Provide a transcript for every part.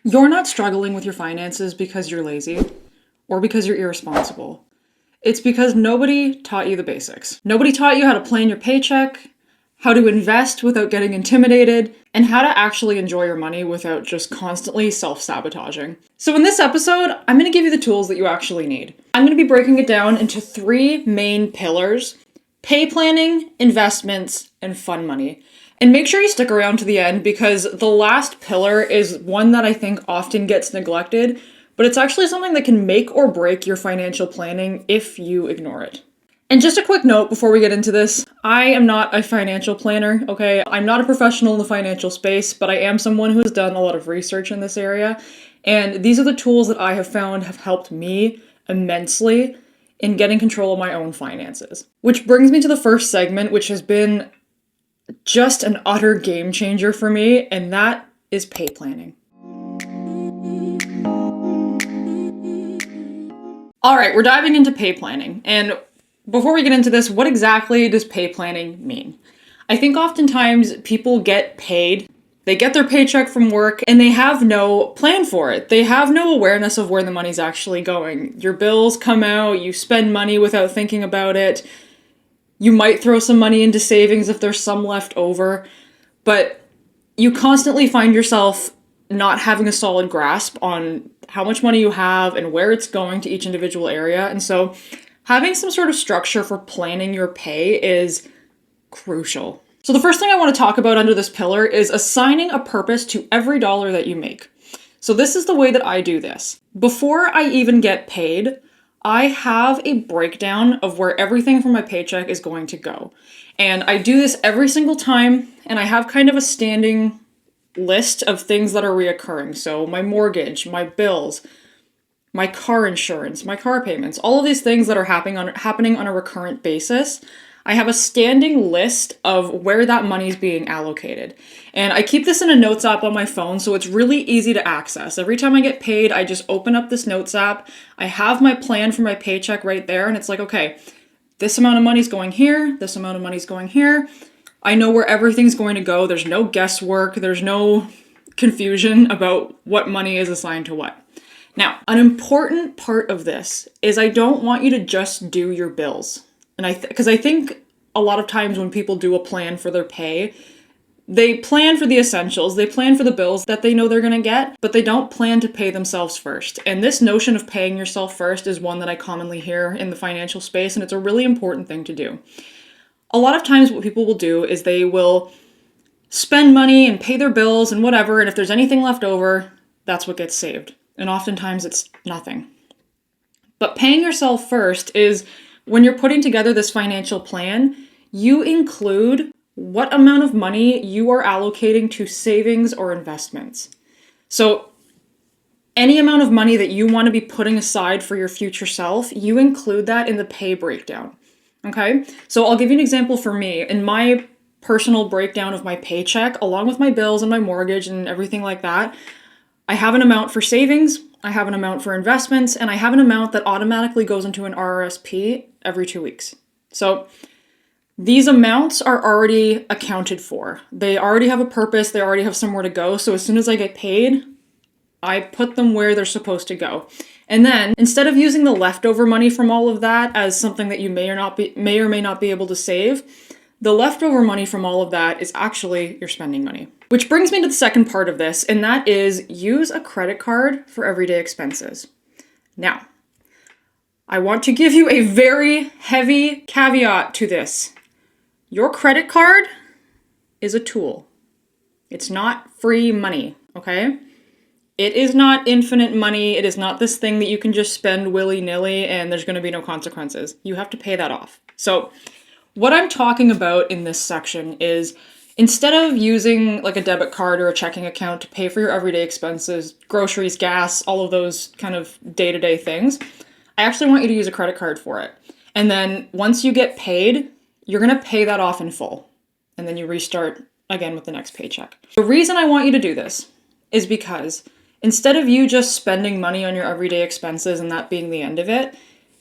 You're not struggling with your finances because you're lazy or because you're irresponsible. It's because nobody taught you the basics. Nobody taught you how to plan your paycheck, how to invest without getting intimidated, and how to actually enjoy your money without just constantly self-sabotaging. So in this episode, I'm going to give you the tools that you actually need. I'm going to be breaking it down into 3 main pillars: pay planning, investments, and fun money. And make sure you stick around to the end because the last pillar is one that I think often gets neglected, but it's actually something that can make or break your financial planning if you ignore it. And just a quick note before we get into this, I am not a financial planner, okay? I'm not a professional in the financial space, but I am someone who has done a lot of research in this area. And these are the tools that I have found have helped me immensely in getting control of my own finances. Which brings me to the first segment, which has been just an utter game changer for me, and that is pay planning. All right, we're diving into pay planning. And before we get into this, what exactly does pay planning mean? I think oftentimes people get paid, they get their paycheck from work, and they have no plan for it. They have no awareness of where the money's actually going. Your bills come out, you spend money without thinking about it. You might throw some money into savings if there's some left over, but you constantly find yourself not having a solid grasp on how much money you have and where it's going to each individual area. And so having some sort of structure for planning your pay is crucial. So the first thing I want to talk about under this pillar is assigning a purpose to every dollar that you make. So this is the way that I do this. Before I even get paid, I have a breakdown of where everything from my paycheck is going to go. And I do this every single time, and I have kind of a standing list of things that are reoccurring. So my mortgage, my bills, my car insurance, my car payments, all of these things that are happening on a recurrent basis. I have a standing list of where that money is being allocated. And I keep this in a notes app on my phone, so it's really easy to access. Every time I get paid, I just open up this notes app. I have my plan for my paycheck right there, and it's like, okay, this amount of money's going here, this amount of money's going here. I know where everything's going to go. There's no guesswork. There's no confusion about what money is assigned to what. Now, an important part of this is I don't want you to just do your bills. And because I think a lot of times when people do a plan for their pay, they plan for the essentials, they plan for the bills that they know they're going to get, but they don't plan to pay themselves first. And this notion of paying yourself first is one that I commonly hear in the financial space, and it's a really important thing to do. A lot of times what people will do is they will spend money and pay their bills and whatever, and if there's anything left over, that's what gets saved. And oftentimes it's nothing. But paying yourself first is when you're putting together this financial plan, you include what amount of money you are allocating to savings or investments. So any amount of money that you want to be putting aside for your future self, you include that in the pay breakdown. Okay? So I'll give you an example for me. In my personal breakdown of my paycheck, along with my bills and my mortgage and everything like that, I have an amount for savings, I have an amount for investments, and I have an amount that automatically goes into an RRSP every 2 weeks. So these amounts are already accounted for. They already have a purpose, they already have somewhere to go. So as soon as I get paid, I put them where they're supposed to go. And then instead of using the leftover money from all of that as something that you may or may not be able to save, the leftover money from all of that is actually your spending money. Which brings me to the second part of this, and that is use a credit card for everyday expenses. Now, I want to give you a very heavy caveat to this. Your credit card is a tool. It's not free money, okay? It is not infinite money. It is not this thing that you can just spend willy-nilly and there's going to be no consequences. You have to pay that off. So what I'm talking about in this section is instead of using like a debit card or a checking account to pay for your everyday expenses, groceries, gas, all of those kind of day-to-day things, I actually want you to use a credit card for it. And then once you get paid, you're going to pay that off in full. And then you restart again with the next paycheck. The reason I want you to do this is because instead of you just spending money on your everyday expenses and that being the end of it,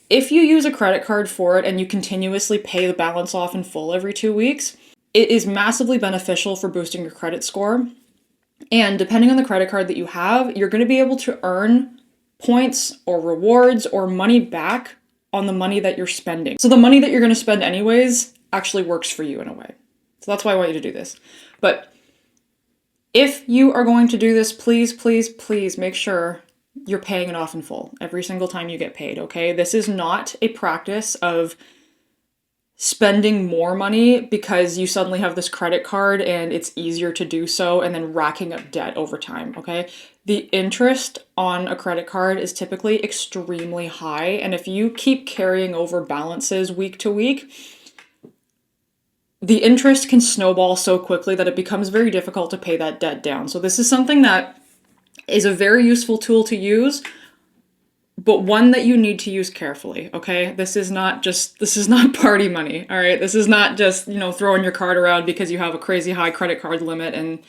if you use a credit card for it and you continuously pay the balance off in full every 2 weeks, it is massively beneficial for boosting your credit score. And depending on the credit card that you have, you're going to be able to earn points or rewards or money back on the money that you're spending. So the money that you're going to spend anyways actually works for you in a way. So that's why I want you to do this. But if you are going to do this, please, please, please make sure you're paying it off in full every single time you get paid, okay? This is not a practice of spending more money because you suddenly have this credit card and it's easier to do so and then racking up debt over time, okay? The interest on a credit card is typically extremely high, and if you keep carrying over balances week to week, the interest can snowball so quickly that it becomes very difficult to pay that debt down. So this is something that is a very useful tool to use, but one that you need to use carefully, okay? This is not party money, all right? This is not just, throwing your card around because you have a crazy high credit card limit and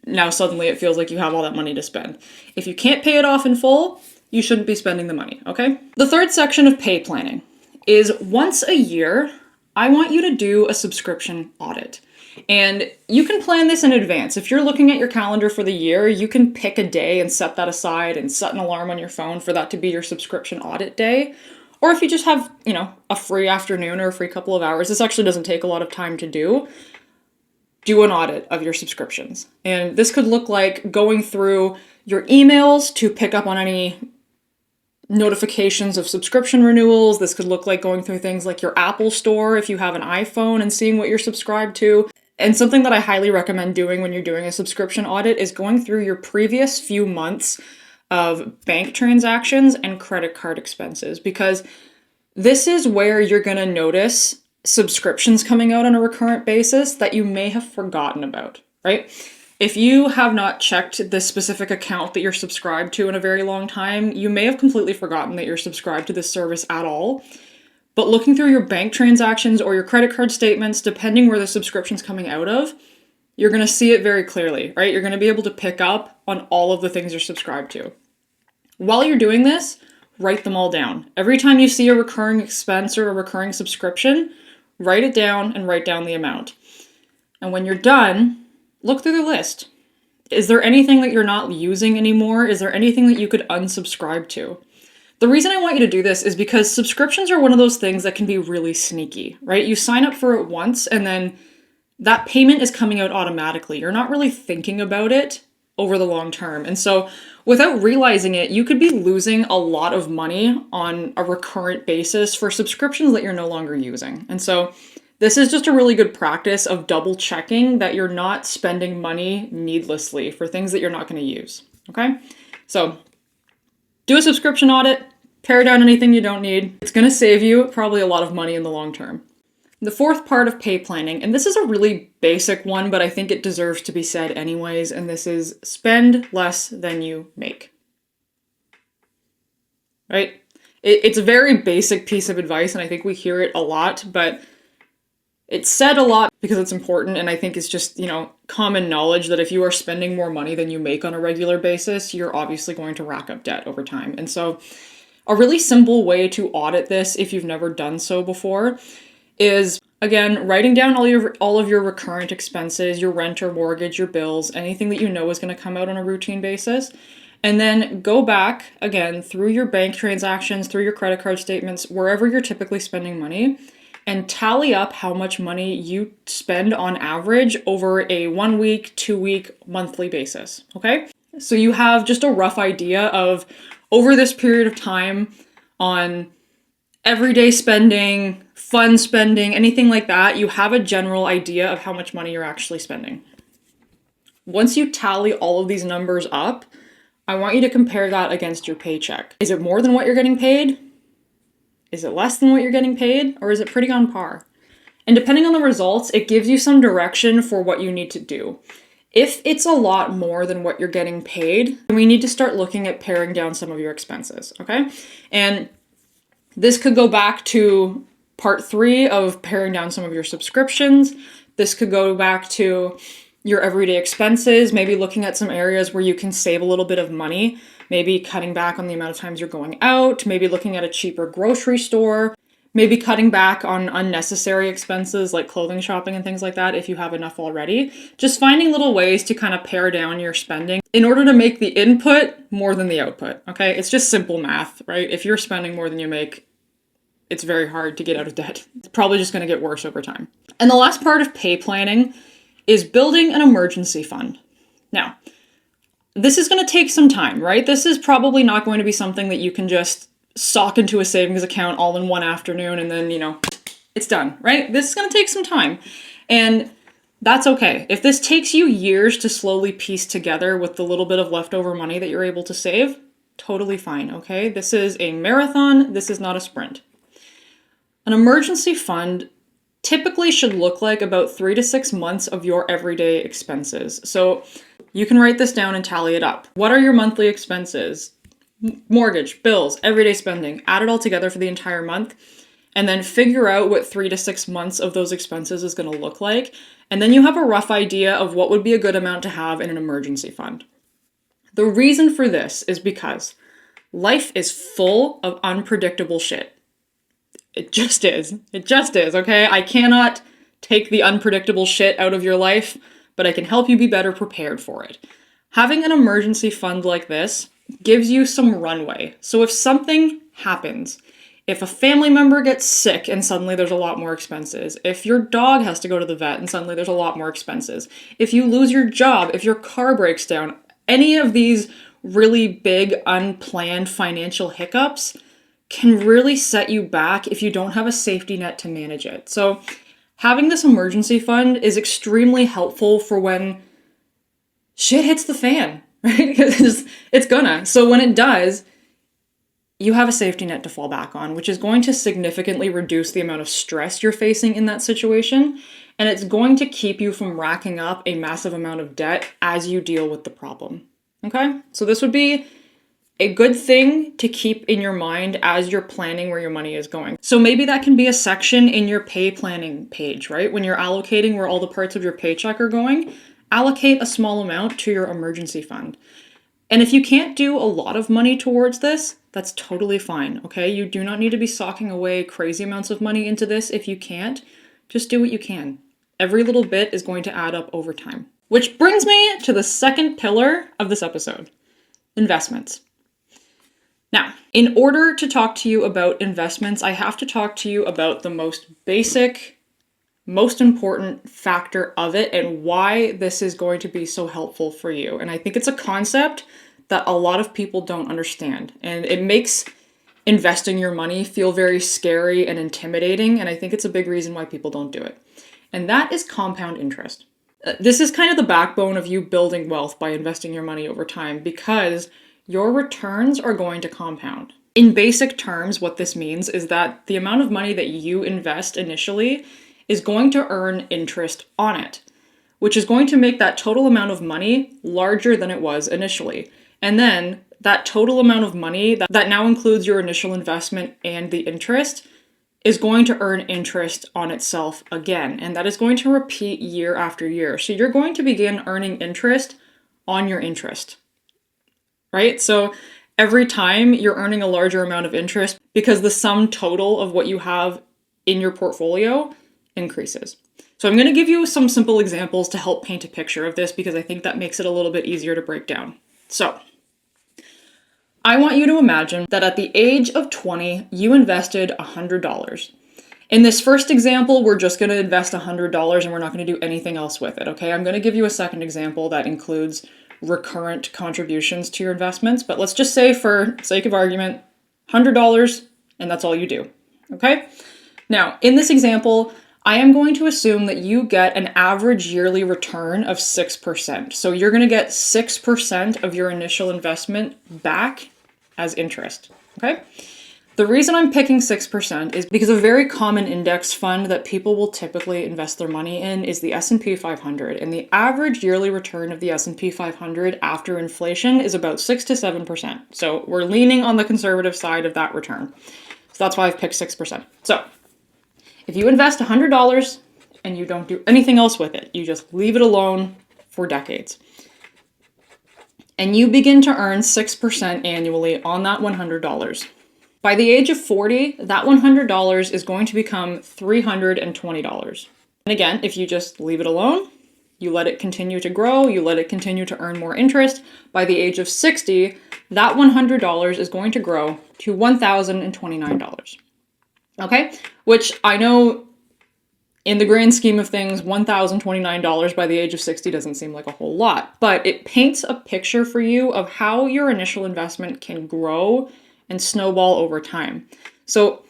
now suddenly it feels like you have all that money to spend. If you can't pay it off in full, you shouldn't be spending the money, okay? The third section of pay planning is once a year, I want you to do a subscription audit. And you can plan this in advance. If you're looking at your calendar for the year, you can pick a day and set that aside and set an alarm on your phone for that to be your subscription audit day. Or if you just have, a free afternoon or a free couple of hours, this actually doesn't take a lot of time to do an audit of your subscriptions. And this could look like going through your emails to pick up on any notifications of subscription renewals. This could look like going through things like your Apple Store if you have an iPhone and seeing what you're subscribed to. And something that I highly recommend doing when you're doing a subscription audit is going through your previous few months of bank transactions and credit card expenses, because this is where you're going to notice subscriptions coming out on a recurrent basis that you may have forgotten about, right? If you have not checked this specific account that you're subscribed to in a very long time, you may have completely forgotten that you're subscribed to this service at all. But looking through your bank transactions or your credit card statements, depending where the subscription's coming out of, you're going to see it very clearly, right? You're going to be able to pick up on all of the things you're subscribed to. While you're doing this, write them all down. Every time you see a recurring expense or a recurring subscription, write it down and write down the amount. And when you're done, look through the list. Is there anything that you're not using anymore? Is there anything that you could unsubscribe to? The reason I want you to do this is because subscriptions are one of those things that can be really sneaky, right? You sign up for it once and then that payment is coming out automatically. You're not really thinking about it over the long term. And so without realizing it, you could be losing a lot of money on a recurrent basis for subscriptions that you're no longer using. And so this is just a really good practice of double checking that you're not spending money needlessly for things that you're not going to use, okay? So do a subscription audit, pare down anything you don't need. It's going to save you probably a lot of money in the long term. The fourth part of pay planning, and this is a really basic one, but I think it deserves to be said anyways, and this is spend less than you make. Right? It's a very basic piece of advice, and I think we hear it a lot, but it's said a lot because it's important, and I think it's just, common knowledge that if you are spending more money than you make on a regular basis, you're obviously going to rack up debt over time. And so a really simple way to audit this, if you've never done so before, is, again, writing down all of your recurrent expenses, your rent or mortgage, your bills, anything that you know is going to come out on a routine basis. And then go back, again, through your bank transactions, through your credit card statements, wherever you're typically spending money, and tally up how much money you spend on average over a 1 week, 2 week, monthly basis, okay? So you have just a rough idea of, over this period of time, on everyday spending, fun spending, anything like that, you have a general idea of how much money you're actually spending. Once you tally all of these numbers up, I want you to compare that against your paycheck. Is it more than what you're getting paid? Is it less than what you're getting paid? Or is it pretty on par? And depending on the results, it gives you some direction for what you need to do. If it's a lot more than what you're getting paid, then we need to start looking at paring down some of your expenses, okay? And this could go back to part 3 of paring down some of your subscriptions. This could go back to your everyday expenses, maybe looking at some areas where you can save a little bit of money, maybe cutting back on the amount of times you're going out, maybe looking at a cheaper grocery store, maybe cutting back on unnecessary expenses like clothing shopping and things like that if you have enough already. Just finding little ways to kind of pare down your spending in order to make the input more than the output, okay? It's just simple math, right? If you're spending more than you make, it's very hard to get out of debt. It's probably just going to get worse over time. And the last part of pay planning is building an emergency fund. Now, this is going to take some time, right? This is probably not going to be something that you can just sock into a savings account all in one afternoon and then, it's done, right? This is going to take some time. And that's okay. If this takes you years to slowly piece together with the little bit of leftover money that you're able to save, totally fine, okay? This is a marathon. This is not a sprint. An emergency fund typically should look like about 3 to 6 months of your everyday expenses. So you can write this down and tally it up. What are your monthly expenses? Mortgage, bills, everyday spending, add it all together for the entire month, and then figure out what 3 to 6 months of those expenses is going to look like. And then you have a rough idea of what would be a good amount to have in an emergency fund. The reason for this is because life is full of unpredictable shit. It just is. It just is, okay? I cannot take the unpredictable shit out of your life, but I can help you be better prepared for it. Having an emergency fund like this gives you some runway. So if something happens, if a family member gets sick and suddenly there's a lot more expenses, if your dog has to go to the vet and suddenly there's a lot more expenses, if you lose your job, if your car breaks down, any of these really big unplanned financial hiccups can really set you back if you don't have a safety net to manage it. So having this emergency fund is extremely helpful for when shit hits the fan, right? Because it's gonna. So when it does, you have a safety net to fall back on, which is going to significantly reduce the amount of stress you're facing in that situation. And it's going to keep you from racking up a massive amount of debt as you deal with the problem. Okay? So this would be a good thing to keep in your mind as you're planning where your money is going. So maybe that can be a section in your pay planning page, right? When you're allocating where all the parts of your paycheck are going, allocate a small amount to your emergency fund. And if you can't do a lot of money towards this, that's totally fine, okay? You do not need to be socking away crazy amounts of money into this if you can't. Just do what you can. Every little bit is going to add up over time. Which brings me to the second pillar of this episode, investments. Now, in order to talk to you about investments, I have to talk to you about the most basic, most important factor of it and why this is going to be so helpful for you. And I think it's a concept that a lot of people don't understand. And it makes investing your money feel very scary and intimidating. And I think it's a big reason why people don't do it. And that is compound interest. This is kind of the backbone of you building wealth by investing your money over time because your returns are going to compound. In basic terms, what this means is that the amount of money that you invest initially is going to earn interest on it, which is going to make that total amount of money larger than it was initially. And then that total amount of money that now includes your initial investment and the interest is going to earn interest on itself again. And that is going to repeat year after year. So you're going to begin earning interest on your interest, right? So every time you're earning a larger amount of interest because the sum total of what you have in your portfolio increases. So I'm going to give you some simple examples to help paint a picture of this because I think that makes it a little bit easier to break down. So I want you to imagine that at the age of 20, you invested $100. In this first example, we're just going to invest $100 and we're not going to do anything else with it, okay? I'm going to give you a second example that includes recurrent contributions to your investments, but let's just say for sake of argument, $100 and that's all you do, okay? Now, in this example, I am going to assume that you get an average yearly return of 6%. So you're going to get 6% of your initial investment back as interest, okay? The reason I'm picking 6% is because a very common index fund that people will typically invest their money in is the S&P 500. And the average yearly return of the S&P 500 after inflation is about 6 to 7%. So we're leaning on the conservative side of that return. So that's why I've picked 6%. So if you invest $100 and you don't do anything else with it, you just leave it alone for decades, and you begin to earn 6% annually on that $100, By the age of 40, that $100 is going to become $320. And again, if you just leave it alone, you let it continue to grow, you let it continue to earn more interest, by the age of 60, that $100 is going to grow to $1,029. Okay? Which I know in the grand scheme of things, $1,029 by the age of 60 doesn't seem like a whole lot, but it paints a picture for you of how your initial investment can grow and snowball over time. So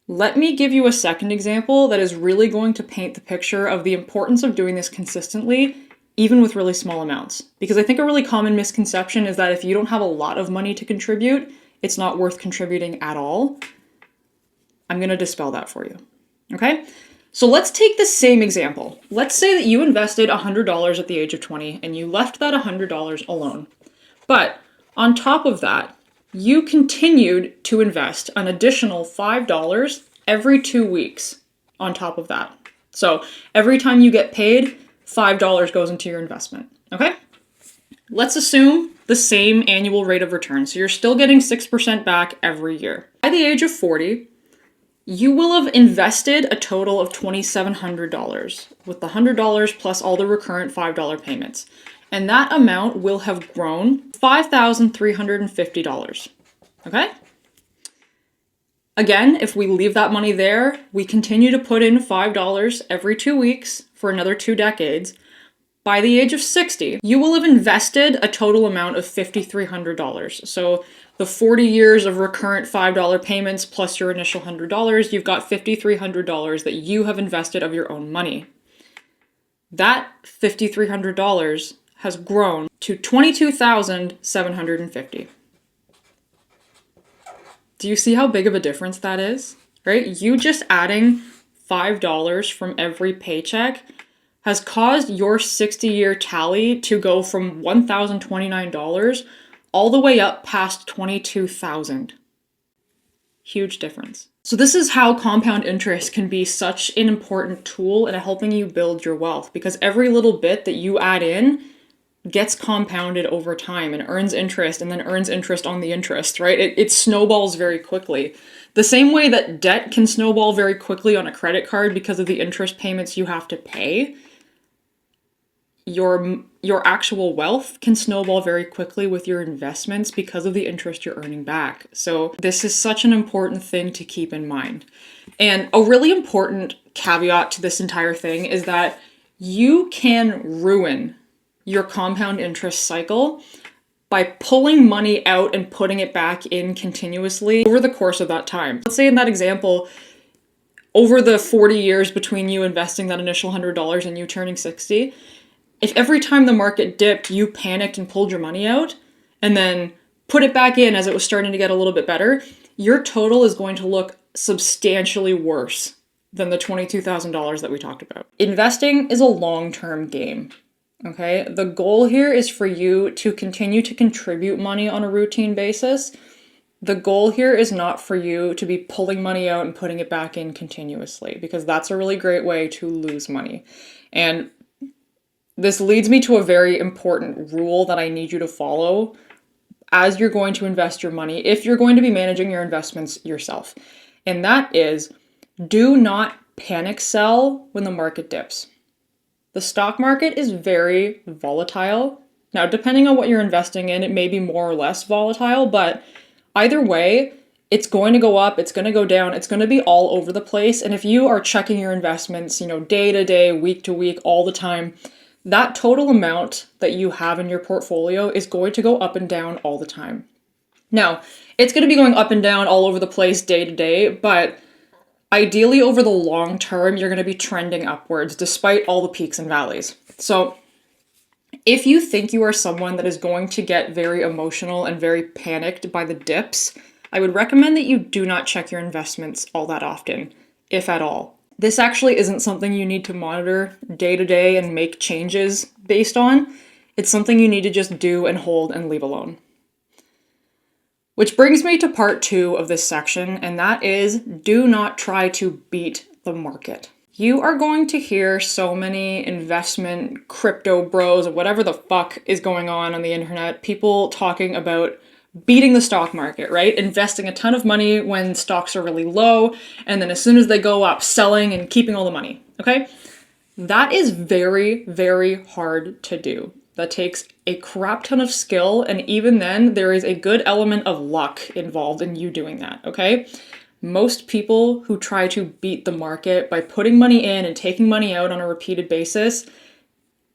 let me give you a second example that is really going to paint the picture of the importance of doing this consistently, even with really small amounts. Because I think a really common misconception is that if you don't have a lot of money to contribute, it's not worth contributing at all. I'm going to dispel that for you. Okay? So let's take the same example. Let's say that you invested $100 at the age of 20 and you left that $100 alone. But on top of that, you continued to invest an additional $5 every 2 weeks on top of that. So every time you get paid, $5 goes into your investment. Okay? Let's assume the same annual rate of return. So you're still getting 6% back every year. By the age of 40, you will have invested a total of $2,700 with the $100 plus all the recurrent $5 payments. And that amount will have grown $5,350. Okay? Again, if we leave that money there, we continue to put in $5 every 2 weeks for another 2 decades. By the age of 60, you will have invested a total amount of $5,300. So the 40 years of recurrent $5 payments plus your initial $100, you've got $5,300 that you have invested of your own money. That $5,300 has grown to $22,750. Do you see how big of a difference that is? Right? You just adding $5 from every paycheck has caused your 60-year tally to go from $1,029 all the way up past $22,000. Huge difference. So this is how compound interest can be such an important tool in helping you build your wealth, because every little bit that you add in gets compounded over time and earns interest and then earns interest on the interest, right? It snowballs very quickly. The same way that debt can snowball very quickly on a credit card because of the interest payments you have to pay, your actual wealth can snowball very quickly with your investments because of the interest you're earning back. So this is such an important thing to keep in mind. And a really important caveat to this entire thing is that you can ruin your compound interest cycle by pulling money out and putting it back in continuously over the course of that time. Let's say in that example, over the 40 years between you investing that initial $100 and you turning 60, if every time the market dipped, you panicked and pulled your money out and then put it back in as it was starting to get a little bit better, your total is going to look substantially worse than the $22,000 that we talked about. Investing is a long-term game, okay? The goal here is for you to continue to contribute money on a routine basis. The goal here is not for you to be pulling money out and putting it back in continuously, because that's a really great way to lose money. And this leads me to a very important rule that I need you to follow as you're going to invest your money, if you're going to be managing your investments yourself. And that is, do not panic sell when the market dips. The stock market is very volatile. Now, depending on what you're investing in, it may be more or less volatile, but either way, it's going to go up, it's going to go down, it's going to be all over the place. And if you are checking your investments, day to day, week to week, all the time, that total amount that you have in your portfolio is going to go up and down all the time. Now, it's going to be going up and down all over the place day to day, but ideally over the long term, you're going to be trending upwards despite all the peaks and valleys. So if you think you are someone that is going to get very emotional and very panicked by the dips, I would recommend that you do not check your investments all that often, if at all. This actually isn't something you need to monitor day to day and make changes based on. It's something you need to just do and hold and leave alone. Which brings me to part 2 of this section, and that is, do not try to beat the market. You are going to hear so many investment crypto bros, or whatever the fuck is going on the internet, people talking about beating the stock market, right? Investing a ton of money when stocks are really low, and then as soon as they go up, selling and keeping all the money, okay? That is very, very hard to do. That takes a crap ton of skill, and even then, there is a good element of luck involved in you doing that, okay? Most people who try to beat the market by putting money in and taking money out on a repeated basis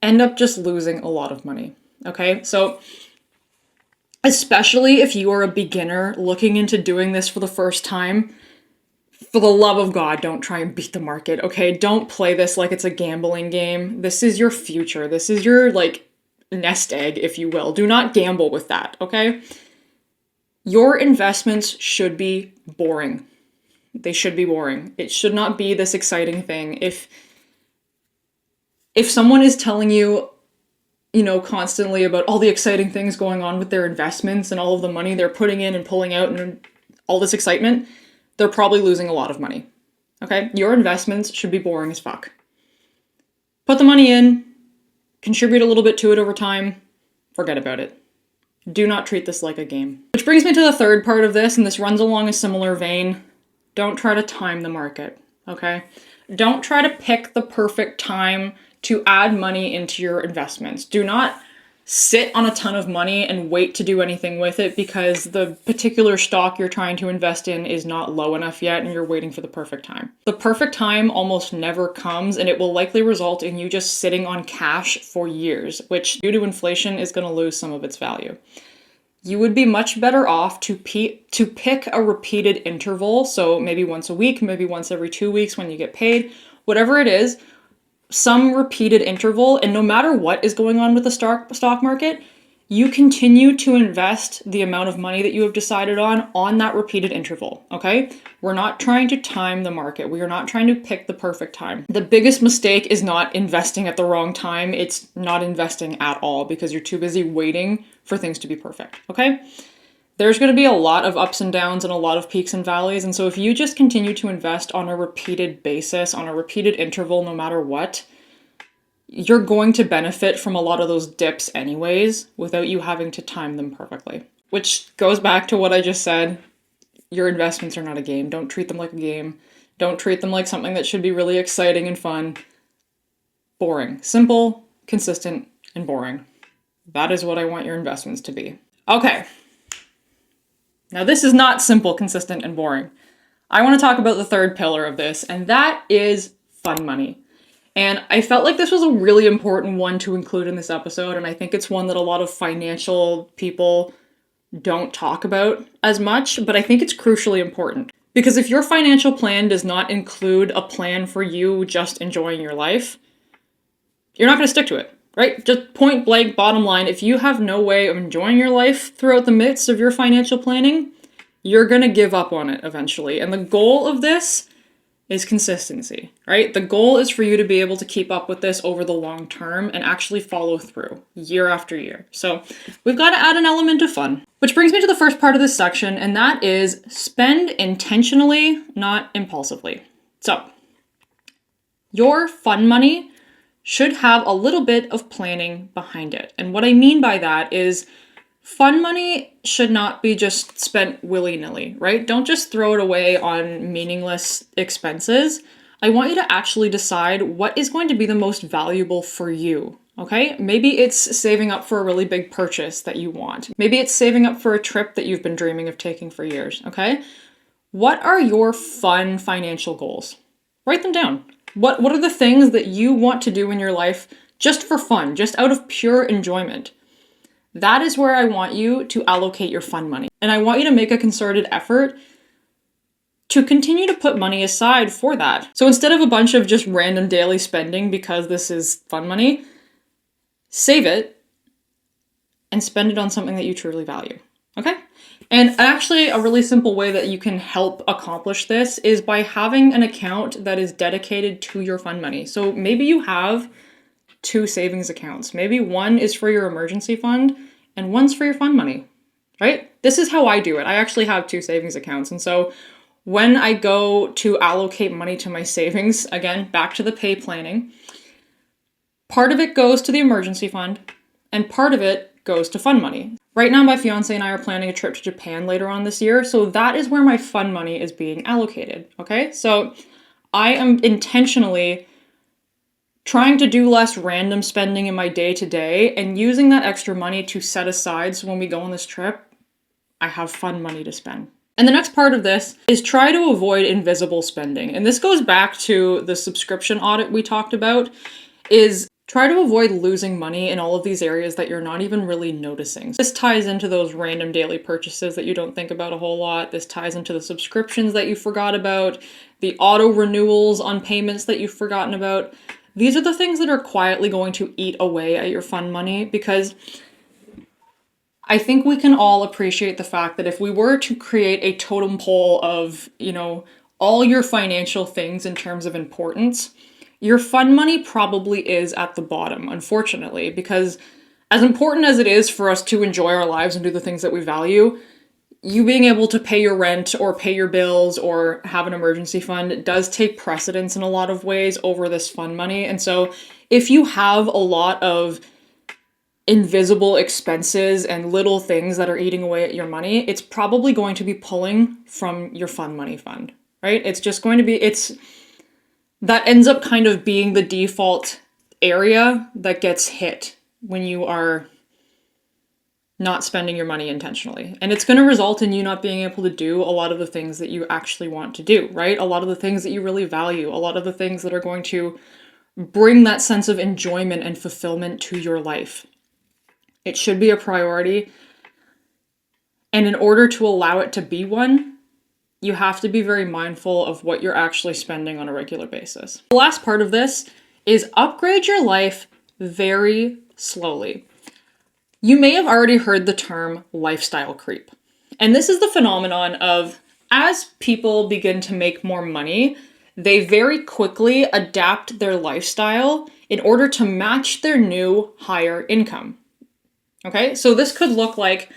end up just losing a lot of money, okay? So, especially if you are a beginner looking into doing this for the first time, for the love of God, don't try and beat the market, okay? Don't play this like it's a gambling game. This is your future. This is your, like, nest egg, if you will. Do not gamble with that, okay? Your investments should be boring. They should be boring. It should not be this exciting thing. If someone is telling you, constantly about all the exciting things going on with their investments and all of the money they're putting in and pulling out and all this excitement, they're probably losing a lot of money, okay? Your investments should be boring as fuck. Put the money in, contribute a little bit to it over time, forget about it. Do not treat this like a game. Which brings me to the third part of this, and this runs along a similar vein. Don't try to time the market, okay? Don't try to pick the perfect time to add money into your investments. Do not sit on a ton of money and wait to do anything with it because the particular stock you're trying to invest in is not low enough yet and you're waiting for the perfect time. The perfect time almost never comes, and it will likely result in you just sitting on cash for years, which due to inflation is going to lose some of its value. You would be much better off to pick a repeated interval, so maybe once a week, maybe once every 2 weeks when you get paid, whatever it is, some repeated interval, and no matter what is going on with the stock market, you continue to invest the amount of money that you have decided on that repeated interval, okay? We're not trying to time the market. We are not trying to pick the perfect time. The biggest mistake is not investing at the wrong time. It's not investing at all because you're too busy waiting for things to be perfect, okay? There's going to be a lot of ups and downs and a lot of peaks and valleys. And so if you just continue to invest on a repeated basis, on a repeated interval, no matter what, you're going to benefit from a lot of those dips anyways, without you having to time them perfectly. Which goes back to what I just said. Your investments are not a game. Don't treat them like a game. Don't treat them like something that should be really exciting and fun. Boring. Simple, consistent, and boring. That is what I want your investments to be. Okay. Now, this is not simple, consistent, and boring. I want to talk about the third pillar of this, and that is fun money. And I felt like this was a really important one to include in this episode, and I think it's one that a lot of financial people don't talk about as much, but I think it's crucially important. Because if your financial plan does not include a plan for you just enjoying your life, you're not going to stick to it. Right? Just point blank, bottom line, if you have no way of enjoying your life throughout the midst of your financial planning, you're going to give up on it eventually. And the goal of this is consistency, right? The goal is for you to be able to keep up with this over the long term and actually follow through year after year. So we've got to add an element of fun. Which brings me to the first part of this section, and that is spend intentionally, not impulsively. So your fun money should have a little bit of planning behind it. And what I mean by that is fun money should not be just spent willy-nilly, right? Don't just throw it away on meaningless expenses. I want you to actually decide what is going to be the most valuable for you, okay? Maybe it's saving up for a really big purchase that you want. Maybe it's saving up for a trip that you've been dreaming of taking for years, okay? What are your fun financial goals? Write them down. What are the things that you want to do in your life just for fun, just out of pure enjoyment? That is where I want you to allocate your fun money. And I want you to make a concerted effort to continue to put money aside for that. So instead of a bunch of just random daily spending because this is fun money, save it and spend it on something that you truly value, okay? And actually, a really simple way that you can help accomplish this is by having an account that is dedicated to your fun money. So maybe you have 2 savings accounts. Maybe one is for your emergency fund and one's for your fun money, right? This is how I do it. I actually have 2 savings accounts. And so when I go to allocate money to my savings, again, back to the pay planning, part of it goes to the emergency fund and part of it goes to fun money. Right now, my fiance and I are planning a trip to Japan later on this year, so that is where my fun money is being allocated, okay? So I am intentionally trying to do less random spending in my day-to-day and using that extra money to set aside so when we go on this trip, I have fun money to spend. And the next part of this is try to avoid invisible spending. And this goes back to the subscription audit we talked about, is try to avoid losing money in all of these areas that you're not even really noticing. This ties into those random daily purchases that you don't think about a whole lot. This ties into the subscriptions that you forgot about, the auto renewals on payments that you've forgotten about. These are the things that are quietly going to eat away at your fun money, because I think we can all appreciate the fact that if we were to create a totem pole of, all your financial things in terms of importance, your fun money probably is at the bottom, unfortunately, because as important as it is for us to enjoy our lives and do the things that we value, you being able to pay your rent or pay your bills or have an emergency fund does take precedence in a lot of ways over this fun money. And so if you have a lot of invisible expenses and little things that are eating away at your money, it's probably going to be pulling from your fun money fund, right? It's just going to be, that ends up kind of being the default area that gets hit when you are not spending your money intentionally. And it's going to result in you not being able to do a lot of the things that you actually want to do, right? A lot of the things that you really value, a lot of the things that are going to bring that sense of enjoyment and fulfillment to your life. It should be a priority. And in order to allow it to be one, you have to be very mindful of what you're actually spending on a regular basis. The last part of this is upgrade your life very slowly. You may have already heard the term lifestyle creep. And this is the phenomenon of, as people begin to make more money, they very quickly adapt their lifestyle in order to match their new higher income. Okay, so this could look like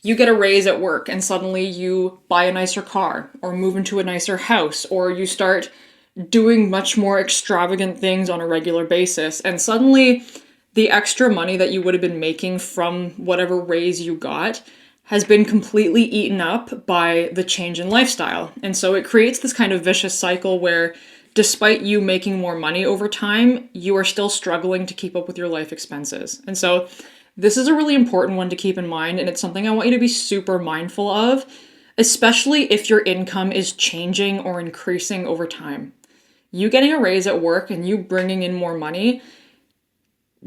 you get a raise at work and suddenly you buy a nicer car or move into a nicer house, or you start doing much more extravagant things on a regular basis, and suddenly the extra money that you would have been making from whatever raise you got has been completely eaten up by the change in lifestyle. And so it creates this kind of vicious cycle where despite you making more money over time, you are still struggling to keep up with your life expenses. And so this is a really important one to keep in mind, and it's something I want you to be super mindful of, especially if your income is changing or increasing over time. You getting a raise at work and you bringing in more money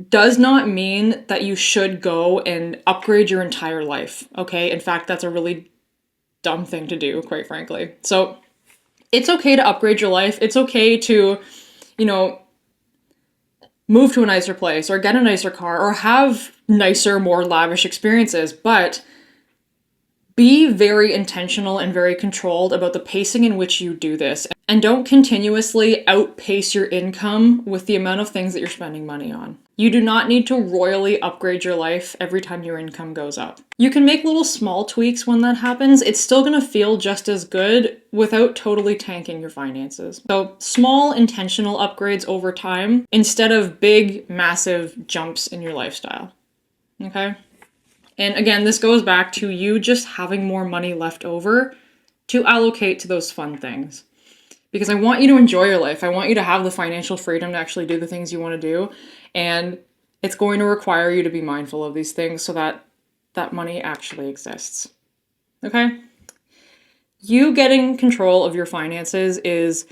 does not mean that you should go and upgrade your entire life, okay? In fact, that's a really dumb thing to do, quite frankly. So it's okay to upgrade your life. It's okay to, move to a nicer place or get a nicer car or have nicer, more lavish experiences, but be very intentional and very controlled about the pacing in which you do this. And don't continuously outpace your income with the amount of things that you're spending money on. You do not need to royally upgrade your life every time your income goes up. You can make little small tweaks when that happens. It's still going to feel just as good without totally tanking your finances. So small intentional upgrades over time instead of big, massive jumps in your lifestyle. Okay? And again, this goes back to you just having more money left over to allocate to those fun things. Because I want you to enjoy your life. I want you to have the financial freedom to actually do the things you want to do. And it's going to require you to be mindful of these things so that that money actually exists. Okay? You getting control of your finances is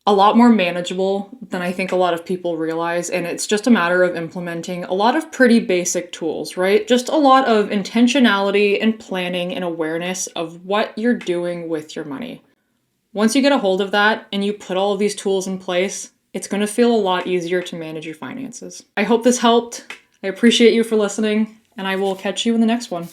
a lot more manageable than I think a lot of people realize, and it's just a matter of implementing a lot of pretty basic tools, right? Just a lot of intentionality and planning and awareness of what you're doing with your money. Once you get a hold of that and you put all of these tools in place, it's going to feel a lot easier to manage your finances. I hope this helped. I appreciate you for listening, and I will catch you in the next one.